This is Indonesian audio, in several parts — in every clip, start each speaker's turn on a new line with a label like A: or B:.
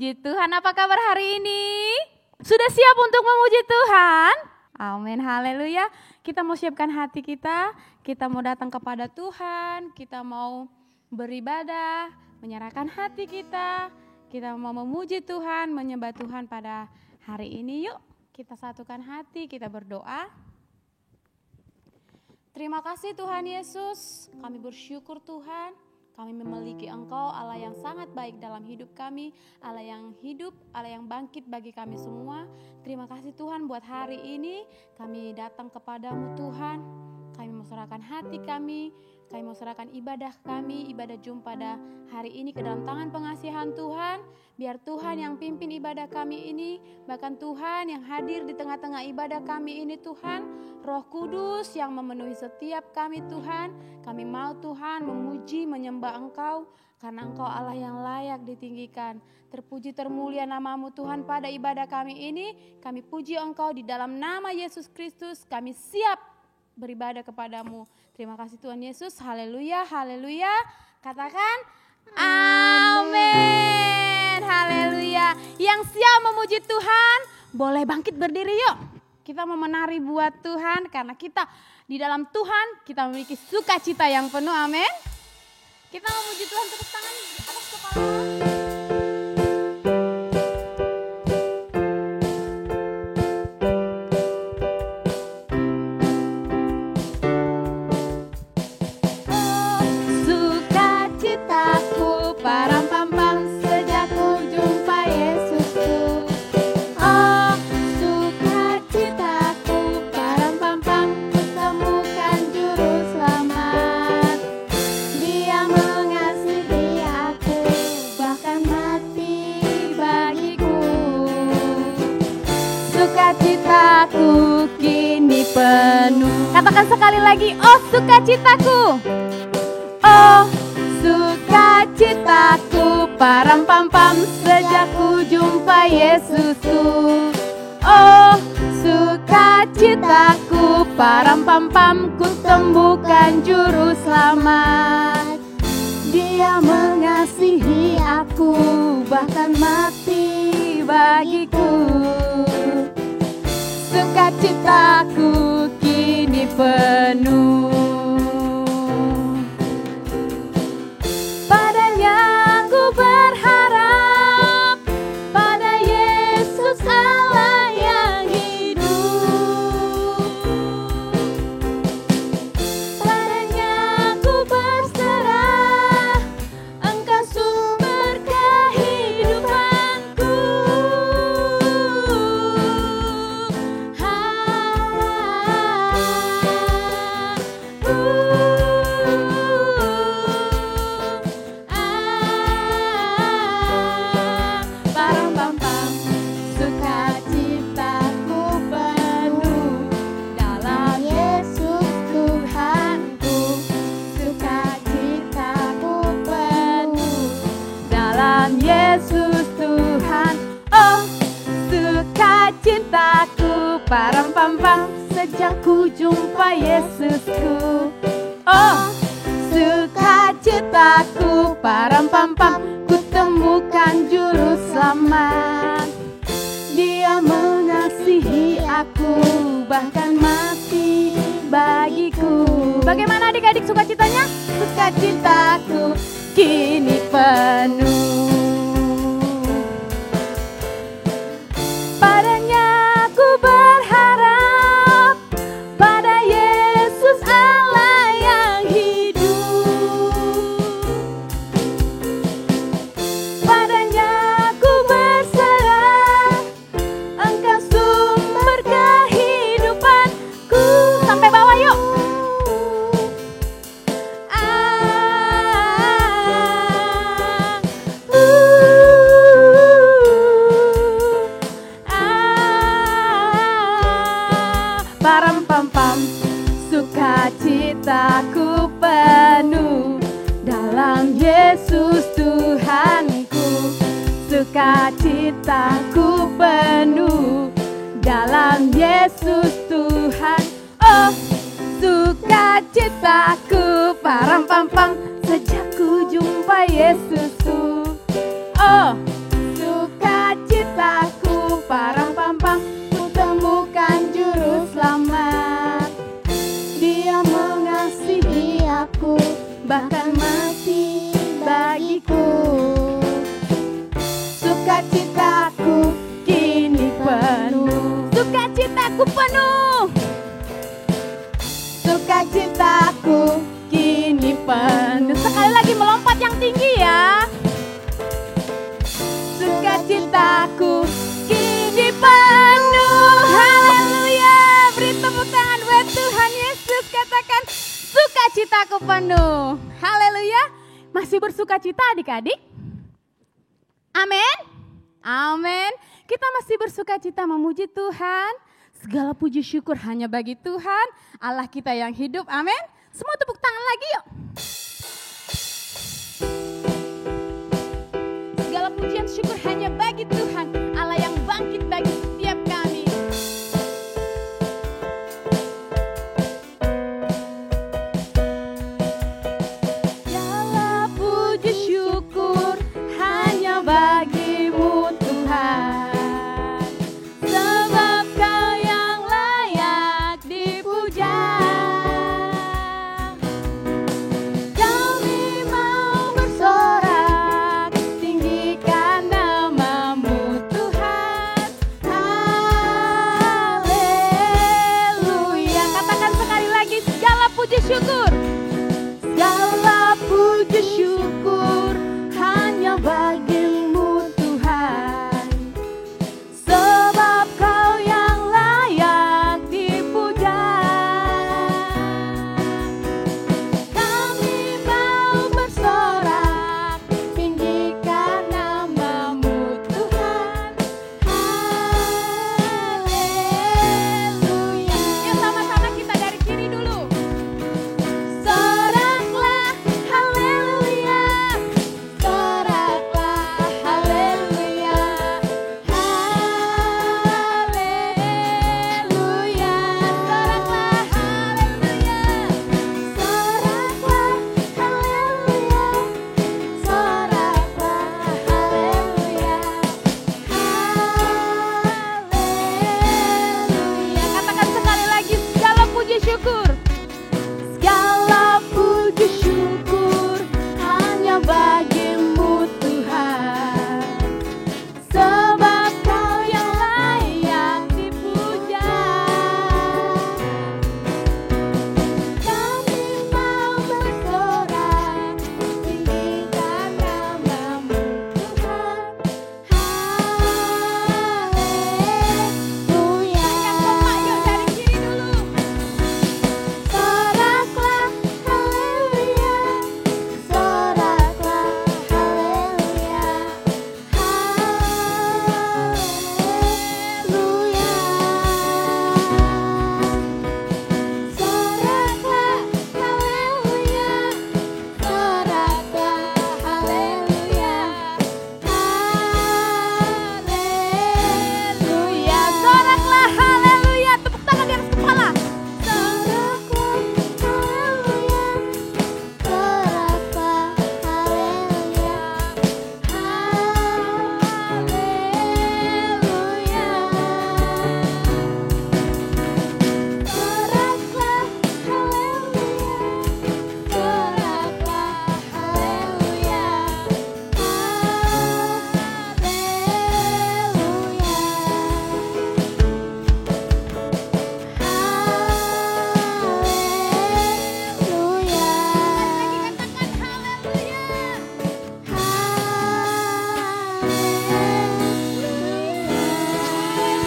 A: Puji Tuhan, apa kabar hari ini? Sudah siap untuk memuji Tuhan? Amin, haleluya. Kita mau siapkan hati kita mau datang kepada Tuhan, kita mau beribadah, menyerahkan hati kita mau memuji Tuhan, menyembah Tuhan pada hari ini. Yuk, kita satukan hati, kita berdoa. Terima kasih Tuhan Yesus, kami bersyukur Tuhan. Kami memiliki Engkau, Allah yang sangat baik dalam hidup kami, Allah yang hidup, Allah yang bangkit bagi kami semua. Terima kasih Tuhan buat hari ini, kami datang kepadamu Tuhan. Kami mau serahkan hati kami mau serahkan ibadah kami, ibadah jumpa pada hari ini ke dalam tangan pengasihan Tuhan. Biar Tuhan yang pimpin ibadah kami ini, bahkan Tuhan yang hadir di tengah-tengah ibadah kami ini Tuhan. Roh Kudus yang memenuhi setiap kami Tuhan. Kami mau Tuhan memuji, menyembah Engkau, karena Engkau Allah yang layak ditinggikan. Terpuji termulia namamu Tuhan pada ibadah kami ini. Kami puji Engkau di dalam nama Yesus Kristus. Kami siap beribadah kepadamu. Terima kasih Tuhan Yesus. Haleluya, haleluya. Katakan amin. Haleluya. Yang siap memuji Tuhan, boleh bangkit berdiri yuk. Kita mau menari buat Tuhan, karena kita di dalam Tuhan, kita memiliki sukacita yang penuh, amin. Kita memuji Tuhan, tepuk tangan di atas kepala. Katakan sekali lagi, oh sukacitaku, oh sukacitaku, param pam pam sejak ku jumpa Yesusku. Oh sukacitaku, param pam pam, ku temukan juru selamat. Dia mengasihi aku, bahkan mati bagiku. Sukacitaku kini penuh. Padanya ku berharap, pada Yesus Allah yang hidup. Padanya ku berserah, Engkau sumber kehidupanku. Yesus Tuhan, oh sukacitaku, param pam pam, sejak ku jumpa Yesusku. Oh sukacitaku, param pam pam, ku temukan juru selamat. Dia mengasihi aku, bahkan mati bagiku. Bagaimana adik-adik sukacitanya? Sukacitaku kini penuh. Padanya ku berharap, pada Yesus Allah yang hidup. Padanya ku berserah, Engkau sumber kehidupanku. Sampai bawah yuk. Param pam pam, sukacitaku penuh dalam Yesus Tuhanku. Sukacitaku penuh dalam Yesus Tuhan. Oh sukacitaku, param pam pam, sejak ku jumpa Yesusku. Oh suka bahkan mati bagiku. Sukacitaku kini penuh, sukacitaku penuh, sukacitaku kini penuh. Sekali lagi melompat yang tinggi ya. Sukacitaku kini penuh. Haleluya. Beri tepuk tangan buat Tuhan Yesus. Katakan sukacitaku penuh. Haleluya. Masih bersukacita adik-adik? Amin. Amin. Kita masih bersukacita memuji Tuhan. Segala puji syukur hanya bagi Tuhan, Allah kita yang hidup. Amin. Semua tepuk tangan lagi yuk. Segala pujian syukur hanya bagi Tuhan, Allah yang bangkit bagi setiap kami. Segala puji syukur hanya bagimu Tuhan, sebab Kau yang layak dipuja. Kami mau bersorak tinggikan namamu Tuhan. Haleluya. Katakan sekali lagi, segala puji syukur, segala puji syukur hanya bagimu Tuhan, sebab Kau yang layak dipuja. Kami mau bersorak tinggikan namamu Tuhan. Haleluya. Yuk sama-sama kita dari kiri dulu. Soraklah haleluya, soraklah haleluya, haleluya, soraklah haleluya, soraklah haleluya, soraklah haleluya, haleluya. Katakan sekali lagi, segala puji syukur, segala puji syukur hanya bagimu Tuhan, sebab Kau yang layak dipuja. Kami mau bersorak tinggikan namamu Tuhan. Haleluya. Yang keempat, yuk dari kiri dulu. Soraklah haleluya, soraklah haleluya, haleluya. Soraklah haleluya, soraklah haleluya, haleluya. Soraklah haleluya, tepuk tangan di atas kepala. Soraklah haleluya, soraklah haleluya, haleluya. Soraklah haleluya, soraklah haleluya, haleluya. Lagi katakan haleluya.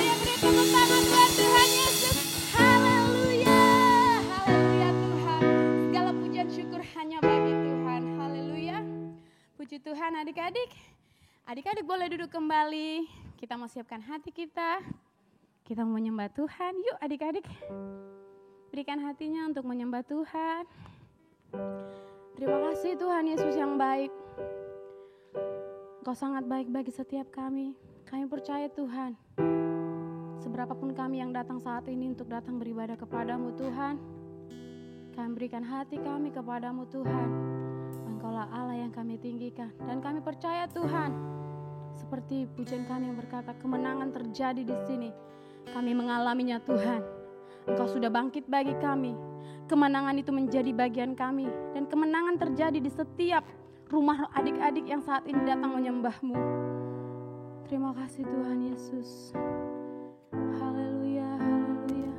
A: Haleluya. Beri tepuk tangan buat Tuhan Yesus. Haleluya. Haleluya Tuhan. Segala pujian syukur hanya bagi Tuhan. Haleluya. Puji Tuhan adik-adik. Adik-adik boleh duduk kembali. Kita mau siapkan hati kita. Kita mau menyembah Tuhan. Yuk adik-adik. Berikan hatinya untuk menyembah Tuhan. Terima kasih Tuhan Yesus yang baik. Engkau sangat baik bagi setiap kami. Kami percaya Tuhan, seberapapun kami yang datang saat ini untuk datang beribadah kepadamu Tuhan, kami berikan hati kami kepadamu Tuhan. Engkaulah Allah yang kami tinggikan. Dan kami percaya Tuhan, seperti pujian kami yang berkata, kemenangan terjadi di sini. Kami mengalaminya Tuhan. Engkau sudah bangkit bagi kami. kemenangan itu menjadi bagian kami. Dan kemenangan terjadi di setiap rumah adik-adik yang saat ini datang menyembah-Mu. Terima kasih Tuhan Yesus. Haleluya, haleluya.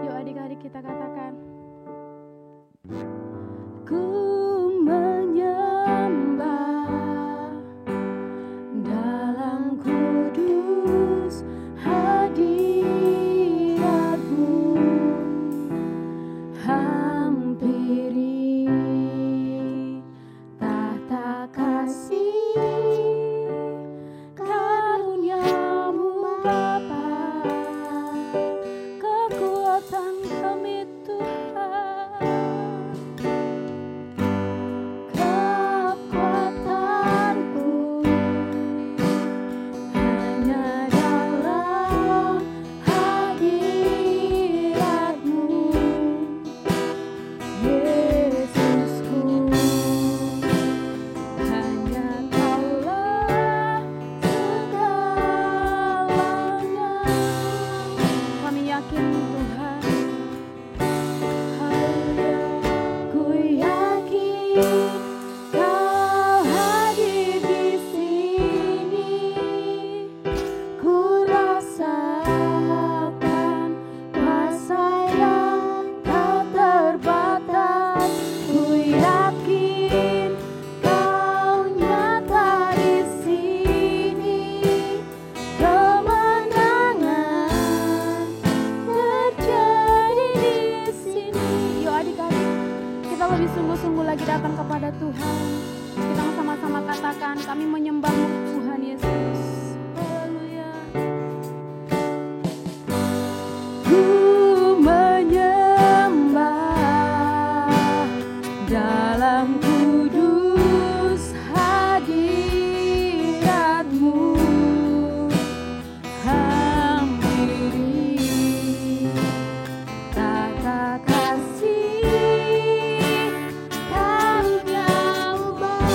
A: Yuk adik-adik kita katakan. Ku menyembah dalam kudus hadirat-Mu, hampiri tahta kasih karunia-Mu Bapa, kekuatan kami Tuhan, kekuatanku hanya dalam hadirat-Mu, Yesusku, hanya Kaulah segalanya. Kami yakin Tuhan, haleluya. Ku yakin Kau hadir di sini, ku rasakan kuasa yang tak terbatas. Ku yakin Kau nyata di sini, kemenangan terjadi di sini. Yuk adik-adik, kita lebih sungguh-sungguh lagi datang kepada Tuhan. Kita sama-sama katakan, kami menyembah-Mu Tuhan Yesus. Haleluya. Ku menyembah dalam kudus hadirat-Mu, hampiri tahta kasih karunia-Mu Bapa,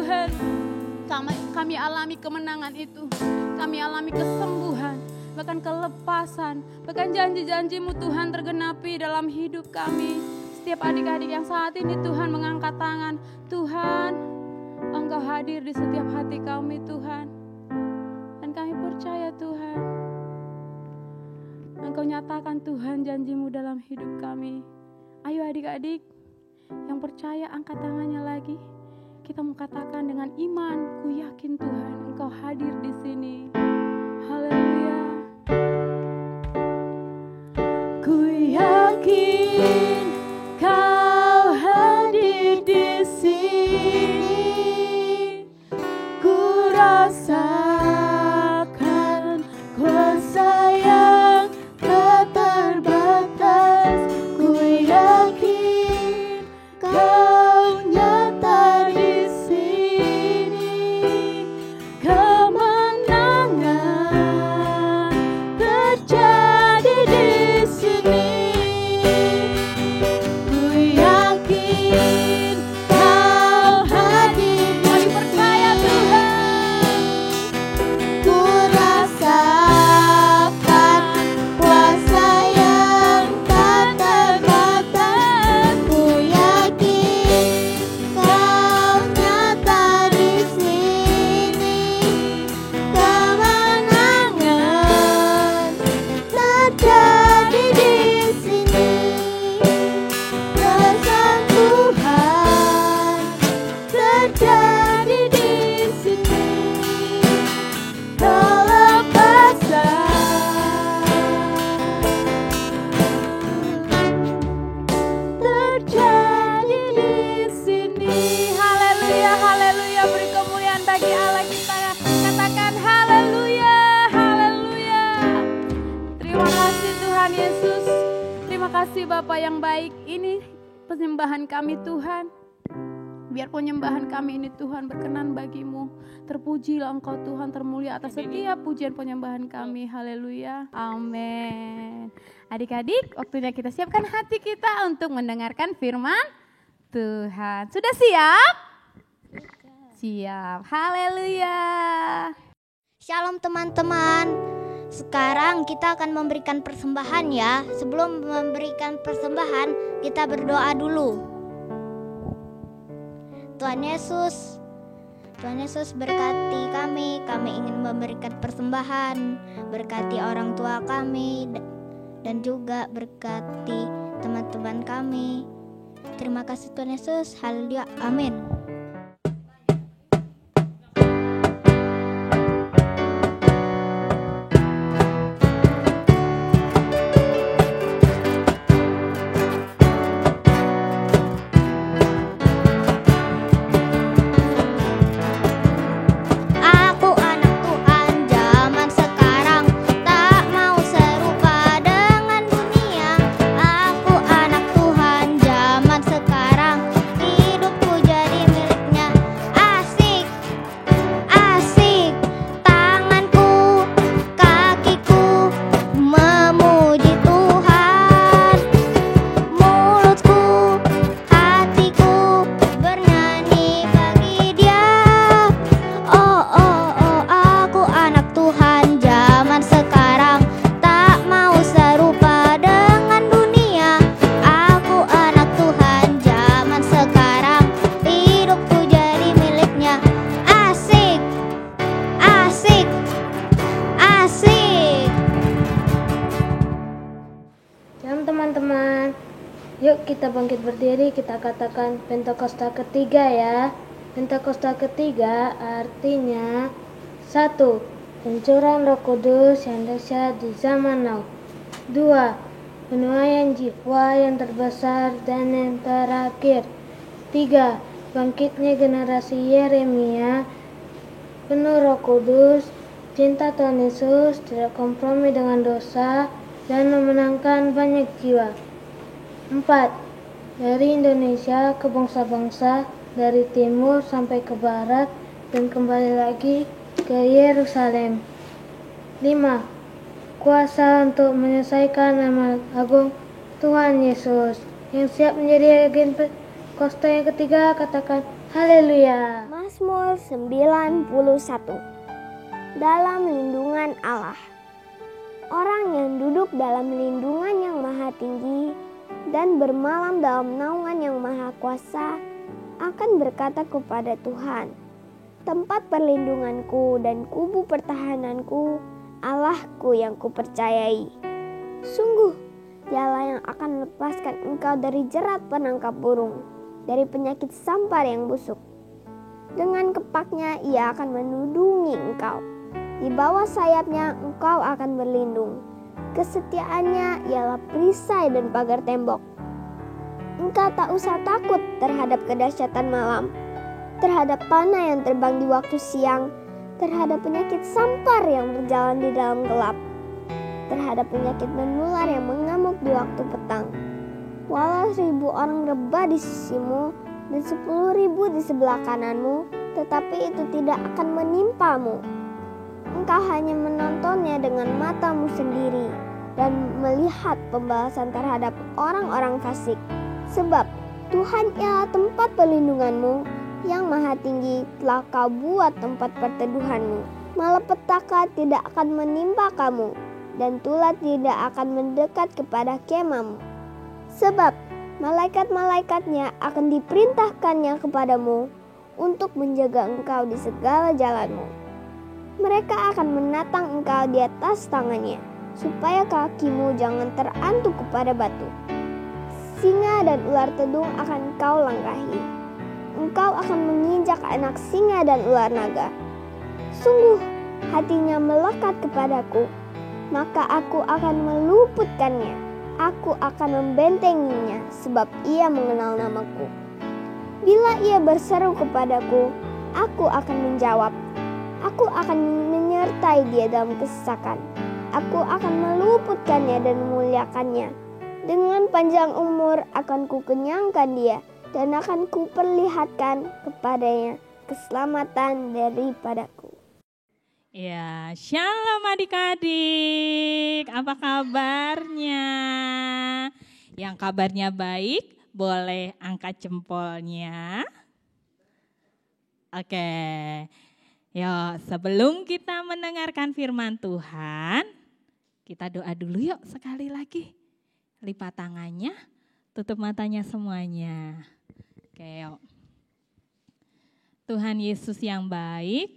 A: Tuhan, kami alami kemenangan itu. Kami alami kesembuhan, bahkan kelepasan, bahkan janji-janji-Mu Tuhan tergenapi dalam hidup kami. Setiap adik-adik yang saat ini Tuhan mengangkat tangan, Tuhan, Engkau hadir di setiap hati kami Tuhan. Dan kami percaya Tuhan, Engkau nyatakan Tuhan janji-Mu dalam hidup kami. Ayo adik-adik yang percaya angkat tangannya lagi. Kita mau katakan dengan iman, ku yakin Tuhan Engkau hadir di sini. Haleluya. Ku yakin Kau hadir di sini. Ku rasakan kuasa yang tak terbatas. Ku yakin Kau nyata di sini. Kemenangan terjadi di sini. Ku yakin Kau hadir. Kami percaya Tuhan. Ku rasakan kuasa yang tak terbatas. Ku yakin Kau nyata di sini. Kemenangan terjadi di sini. Kesembuhan terjadi di sini. Terjadi di sini. Haleluya, haleluya. Beri kemuliaan bagi Allah kita. Katakan haleluya, haleluya. Terima kasih Tuhan Yesus. Terima kasih Bapa yang baik. Ini penyembahan kami Tuhan. Biar penyembahan kami ini Tuhan berkenan bagi-Mu. Terpujilah Engkau Tuhan, termulia atas setiap pujian penyembahan kami. Haleluya. Amin. Adik-adik, waktunya kita siapkan hati kita untuk mendengarkan firman Tuhan. Sudah siap? Siap. Haleluya.
B: Shalom teman-teman. Sekarang kita akan memberikan persembahan ya. Sebelum memberikan persembahan, kita berdoa dulu. Tuhan Yesus berkati kami ingin memberikan persembahan. Berkati orang tua kami dan juga berkati teman-teman kami. Terima kasih Tuhan Yesus. Haleluya. Amin. Aku anak Tuhan zaman sekarang, tak mau serupa dengan dunia. Aku anak Tuhan zaman sekarang, hidupku jadi miliknya. Asik, asik, tanganku, kakiku memuji Tuhan. Mulutku, hatiku bernyanyi bagi Dia. Oh, oh, oh, aku anak Tuhan zaman sekarang, tak mau serupa dengan dunia. Aku anak Tuhan zaman sekarang, hidupku jadi miliknya. Asik, asik, asik.
C: Shalom teman-teman. Yuk kita bangkit berdiri, kita katakan Pentakosta ketiga ya. Pentakosta ketiga artinya 1. Pencurahan Roh Kudus yang dahsyat di zaman now. 2. Penuaian jiwa yang terbesar dan yang terakhir. 3. Bangkitnya generasi Yeremia penuh Roh Kudus, cinta Tuhan Yesus, tidak kompromi dengan dosa, dan memenangkan banyak jiwa. 4. Dari Indonesia ke bangsa-bangsa, dari timur sampai ke barat, dan kembali lagi ke Yerusalem. 5. Kuasa untuk menyelesaikan amanat agung Tuhan Yesus yang siap menjadi agen Pentakosta yang ketiga. Katakan haleluya.
B: Mazmur 91. Dalam lindungan Allah. Orang yang duduk dalam lindungan yang maha tinggi dan bermalam dalam naungan yang maha kuasa akan berkata kepada Tuhan, tempat perlindunganku dan kubu pertahananku, Allahku yang kupercayai. Sungguh, dialah yang akan melepaskan engkau dari jerat penangkap burung, dari penyakit sampar yang busuk. Dengan kepaknya ia akan menudungi engkau. Di bawah sayapnya engkau akan berlindung. Kesetiaannya ialah perisai dan pagar tembok. Engkau tak usah takut terhadap kedahsyatan malam, terhadap panah yang terbang di waktu siang, terhadap penyakit sampar yang berjalan di dalam gelap, terhadap penyakit menular yang mengamuk di waktu petang. Walau 1.000 orang rebah di sisimu dan 10.000 di sebelah kananmu, tetapi itu tidak akan menimpamu. Engkau hanya menontonnya dengan matamu sendiri dan melihat pembalasan terhadap orang-orang fasik. Sebab Tuhan ialah tempat perlindunganmu, yang maha tinggi telah kau buat tempat perteduhanmu. Malapetaka tidak akan menimpa kamu, dan tulah tidak akan mendekat kepada kemahmu. Sebab malaikat-malaikatnya akan diperintahkannya kepadamu untuk menjaga engkau di segala jalanmu. Mereka akan menatang engkau di atas tangannya, supaya kakimu jangan terantuk kepada batu. Singa dan ular tedung akan kau langkahi. Engkau akan menginjak anak singa dan ular naga. Sungguh, hatinya melekat kepadaku, maka aku akan meluputkannya. Aku akan membentenginya, sebab ia mengenal namaku. Bila ia berseru kepadaku, aku akan menjawab. Aku akan menyertai dia dalam kesesakan. Aku akan meluputkannya dan memuliakannya. Dengan panjang umur akan kukenyangkan dia, dan akan kuperlihatkan kepadanya keselamatan daripadaku.
D: Ya, shalom adik-adik. Apa kabarnya? Yang kabarnya baik, boleh angkat jempolnya. Oke. Yuk, sebelum kita mendengarkan firman Tuhan, kita doa dulu yuk sekali lagi. Lipat tangannya, tutup matanya semuanya. Oke, yuk. Tuhan Yesus yang baik,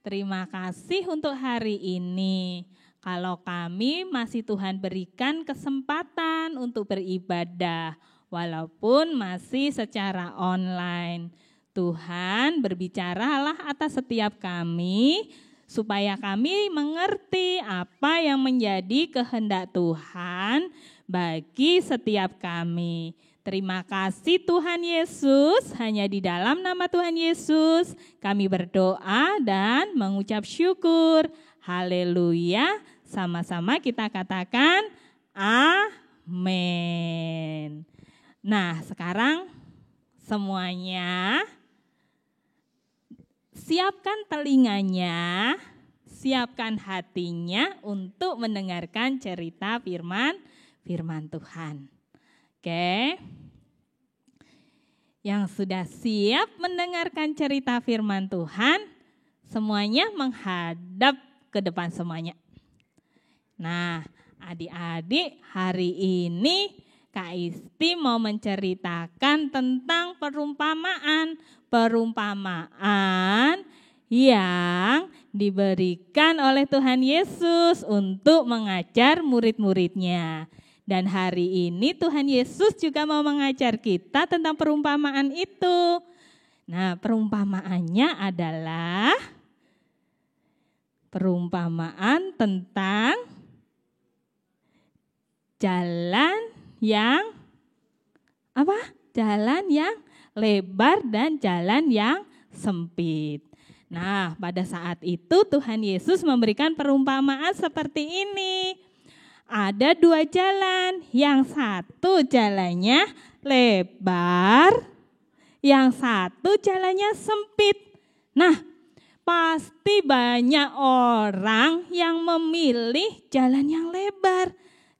D: terima kasih untuk hari ini. Kalau kami masih Tuhan berikan kesempatan untuk beribadah, walaupun masih secara online. Tuhan berbicaralah atas setiap kami, supaya kami mengerti apa yang menjadi kehendak Tuhan bagi setiap kami. Terima kasih Tuhan Yesus, hanya di dalam nama Tuhan Yesus kami berdoa dan mengucap syukur. Haleluya, sama-sama kita katakan amin. Nah, sekarang semuanya siapkan telinganya, siapkan hatinya untuk mendengarkan cerita firman Tuhan. Oke. Yang sudah siap mendengarkan cerita firman Tuhan, semuanya menghadap ke depan semuanya. Nah, adik-adik, hari ini Kak Isti mau menceritakan tentang perumpamaan yang diberikan oleh Tuhan Yesus untuk mengajar murid-muridnya. Dan hari ini Tuhan Yesus juga mau mengajar kita tentang perumpamaan itu. Nah, perumpamaannya adalah perumpamaan tentang jalan yang lebar dan jalan yang sempit. Nah, pada saat itu Tuhan Yesus memberikan perumpamaan seperti ini. Ada 2 jalan, yang satu jalannya lebar, yang satu jalannya sempit. Nah, pasti banyak orang yang memilih jalan yang lebar.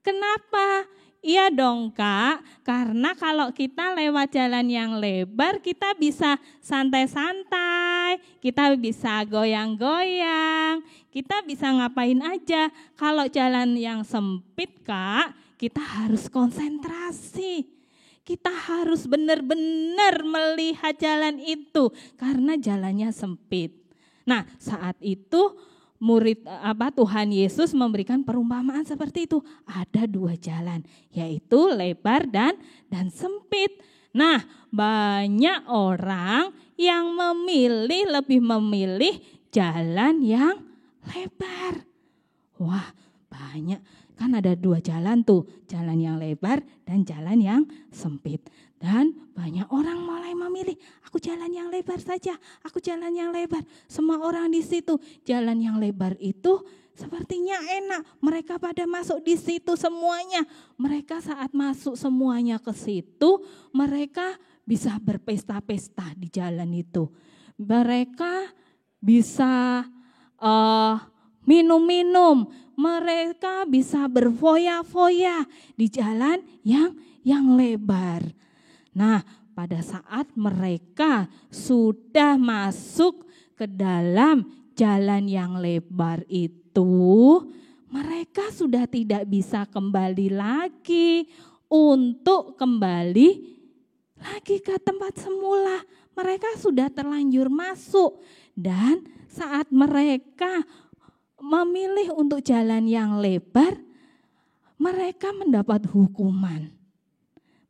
D: Kenapa? Iya dong Kak, karena kalau kita lewat jalan yang lebar kita bisa santai-santai, santai, kita bisa goyang-goyang, kita bisa ngapain aja. Kalau jalan yang sempit Kak, kita harus konsentrasi. Kita harus benar-benar melihat jalan itu karena jalannya sempit. Nah, saat itu Tuhan Yesus memberikan perumpamaan seperti itu. Ada 2 jalan, yaitu lebar dan sempit. Nah, banyak orang yang lebih memilih jalan yang lebar. Wah, banyak. Kan ada 2 jalan tuh, jalan yang lebar dan jalan yang sempit. Dan banyak orang mulai memilih, aku jalan yang lebar saja, aku jalan yang lebar. Semua orang di situ, jalan yang lebar itu sepertinya enak. Mereka pada masuk di situ semuanya. Mereka saat masuk semuanya ke situ, mereka bisa berpesta-pesta di jalan itu. Mereka bisa minum-minum, mereka bisa berfoya-foya di jalan yang lebar. Nah, pada saat mereka sudah masuk ke dalam jalan yang lebar itu, mereka sudah tidak bisa kembali lagi untuk kembali lagi ke tempat semula. Mereka sudah terlanjur masuk dan saat mereka memilih untuk jalan yang lebar, mereka mendapat hukuman.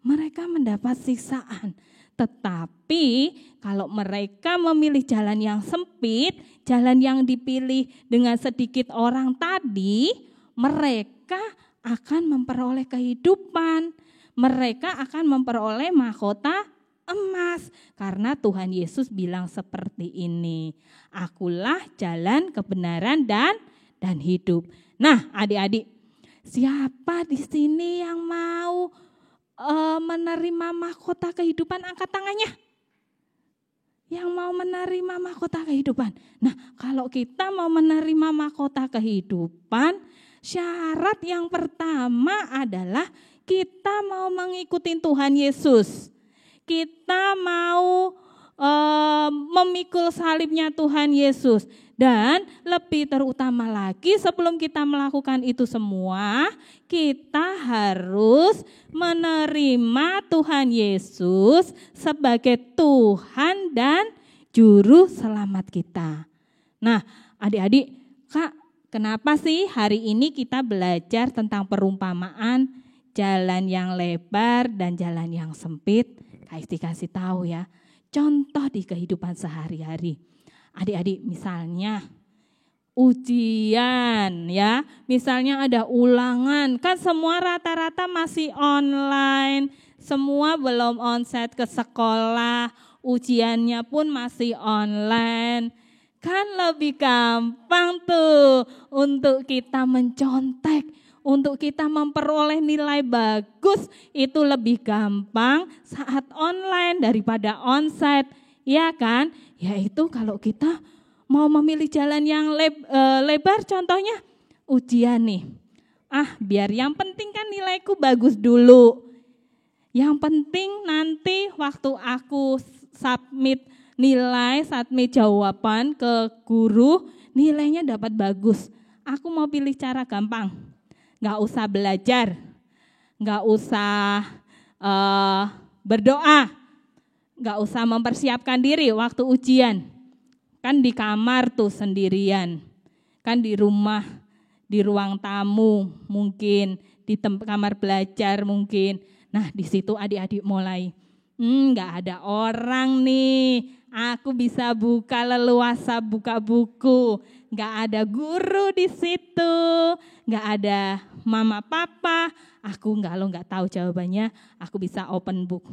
D: Mereka mendapat siksaan. Tetapi kalau mereka memilih jalan yang sempit, jalan yang dipilih dengan sedikit orang tadi, mereka akan memperoleh kehidupan. Mereka akan memperoleh mahkota emas. Karena Tuhan Yesus bilang seperti ini, akulah jalan kebenaran dan hidup. Nah, adik-adik, siapa di sini yang mau menerima mahkota kehidupan? Angkat tangannya. Yang mau menerima mahkota kehidupan. Nah, kalau kita mau menerima mahkota kehidupan, syarat yang pertama adalah kita mau mengikuti Tuhan Yesus. Kita mau memikul salibnya Tuhan Yesus. Dan lebih terutama lagi, sebelum kita melakukan itu semua, kita harus menerima Tuhan Yesus sebagai Tuhan dan Juru Selamat kita. Nah, adik-adik, Kak, kenapa sih hari ini kita belajar tentang perumpamaan jalan yang lebar dan jalan yang sempit? Kak Isti kasih tahu ya, contoh di kehidupan sehari-hari. Adik-adik, misalnya ujian ya, misalnya ada ulangan, kan semua rata-rata masih online, semua belum onsite ke sekolah, ujiannya pun masih online. Kan lebih gampang tuh untuk kita mencontek, untuk kita memperoleh nilai bagus, itu lebih gampang saat online daripada onsite, ya kan? Yaitu kalau kita mau memilih jalan yang lebar, contohnya ujian nih. Biar yang penting kan nilaiku bagus dulu. Yang penting nanti waktu aku submit jawaban ke guru, nilainya dapat bagus. Aku mau pilih cara gampang. Gak usah belajar, gak usah berdoa, gak usah mempersiapkan diri waktu ujian. Kan di kamar tuh sendirian, kan di rumah, di ruang tamu mungkin, di kamar belajar mungkin. Nah, di situ adik-adik mulai, gak ada orang nih, aku bisa leluasa buka buku. Gak ada guru di situ, gak ada mama papa, aku gak tahu jawabannya, aku bisa open book.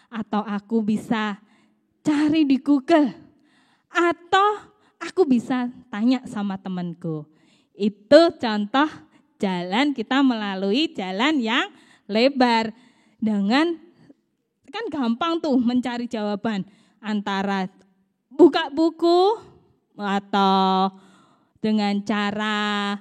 D: Atau aku bisa cari di Google, atau aku bisa tanya sama temanku. Itu contoh jalan kita melalui jalan yang lebar. Dengan, kan gampang tuh mencari jawaban antara buka buku atau dengan cara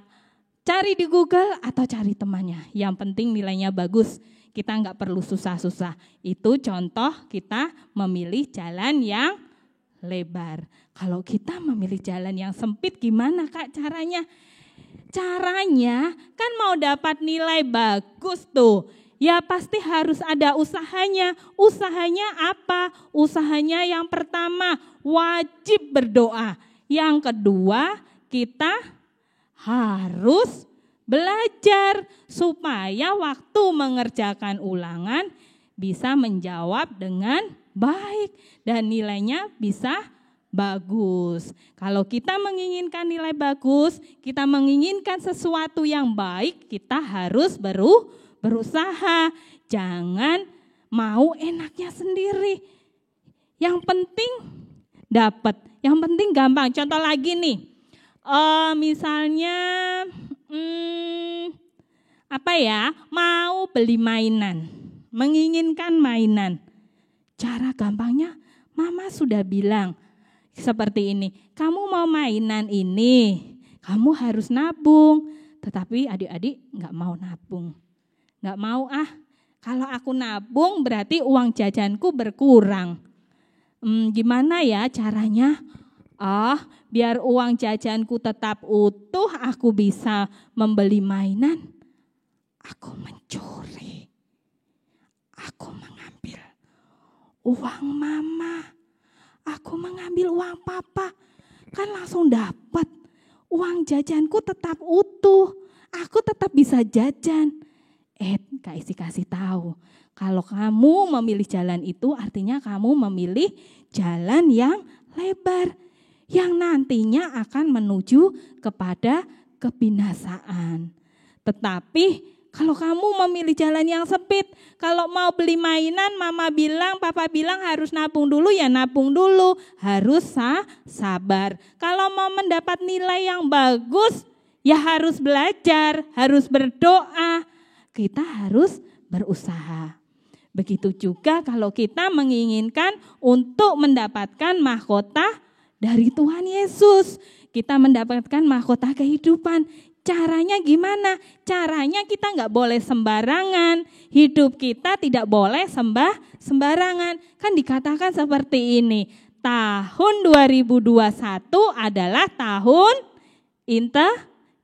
D: cari di Google atau cari temannya. Yang penting nilainya bagus, kita nggak perlu susah-susah. Itu contoh kita memilih jalan yang lebar. Kalau kita memilih jalan yang sempit gimana Kak caranya? Caranya kan mau dapat nilai bagus tuh. Ya pasti harus ada usahanya. Usahanya apa? Usahanya yang pertama wajib berdoa. Yang kedua kita harus belajar supaya waktu mengerjakan ulangan bisa menjawab dengan baik dan nilainya bisa bagus. Kalau kita menginginkan nilai bagus, kita menginginkan sesuatu yang baik, kita harus berusaha. Jangan mau enaknya sendiri. Yang penting dapat, yang penting gampang. Contoh lagi nih, misalnya mau beli mainan, menginginkan mainan. Cara gampangnya, Mama sudah bilang seperti ini, kamu mau mainan ini, kamu harus nabung. Tetapi adik-adik gak mau nabung. Gak mau kalau aku nabung berarti uang jajanku berkurang. Gimana ya caranya? Biar uang jajanku tetap utuh, aku bisa membeli mainan. Aku mencuri. Aku mengambil uang Mama. Aku mengambil uang Papa. Kan langsung dapat. Uang jajanku tetap utuh. Aku tetap bisa jajan. Kak Isi kasih tahu, kalau kamu memilih jalan itu artinya kamu memilih jalan yang lebar, yang nantinya akan menuju kepada kebinasaan. Tetapi kalau kamu memilih jalan yang sempit, kalau mau beli mainan, Mama bilang, Papa bilang harus nabung dulu, ya nabung dulu, harus sabar. Kalau mau mendapat nilai yang bagus, ya harus belajar, harus berdoa. Kita harus berusaha. Begitu juga kalau kita menginginkan untuk mendapatkan mahkota dari Tuhan Yesus. Kita mendapatkan mahkota kehidupan. Caranya gimana? Caranya kita nggak boleh sembarangan. Hidup kita tidak boleh sembarangan. Kan dikatakan seperti ini. Tahun 2021 adalah tahun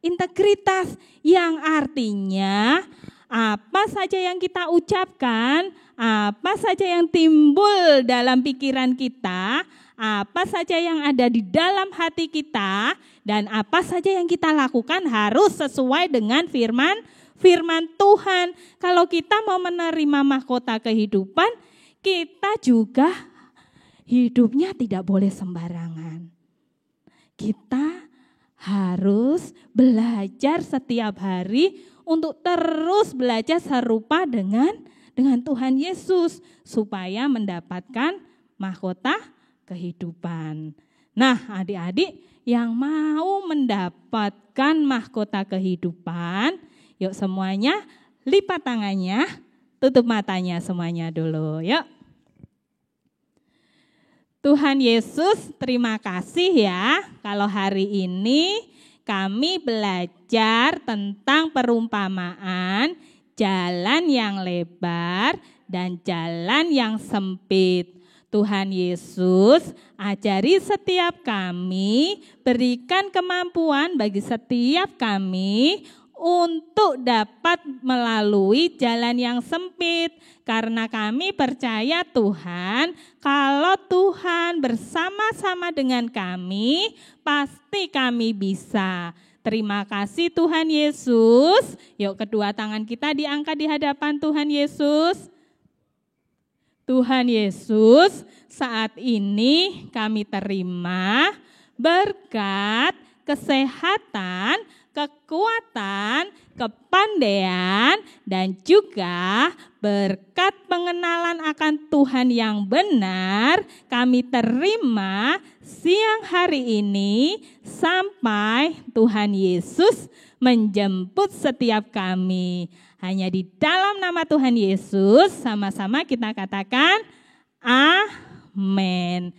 D: integritas. Yang artinya apa saja yang kita ucapkan, apa saja yang timbul dalam pikiran kita, apa saja yang ada di dalam hati kita, dan apa saja yang kita lakukan harus sesuai dengan firman Tuhan. Kalau kita mau menerima mahkota kehidupan, kita juga hidupnya tidak boleh sembarangan. Kita harus belajar setiap hari untuk terus belajar serupa dengan Tuhan Yesus supaya mendapatkan mahkota kehidupan. Nah, adik-adik yang mau mendapatkan mahkota kehidupan, yuk semuanya lipat tangannya, tutup matanya semuanya dulu, yuk. Tuhan Yesus, terima kasih ya kalau hari ini kami belajar tentang perumpamaan jalan yang lebar dan jalan yang sempit. Tuhan Yesus, ajari setiap kami, berikan kemampuan bagi setiap kami untuk dapat melalui jalan yang sempit. Karena kami percaya Tuhan, kalau Tuhan bersama-sama dengan kami, pasti kami bisa. Terima kasih Tuhan Yesus. Yuk kedua tangan kita diangkat di hadapan Tuhan Yesus. Tuhan Yesus, saat ini kami terima berkat, kesehatan, kekuatan, kepandaian, dan juga berkat pengenalan akan Tuhan yang benar kami terima siang hari ini sampai Tuhan Yesus menjemput setiap kami. Hanya di dalam nama Tuhan Yesus sama-sama kita katakan amin.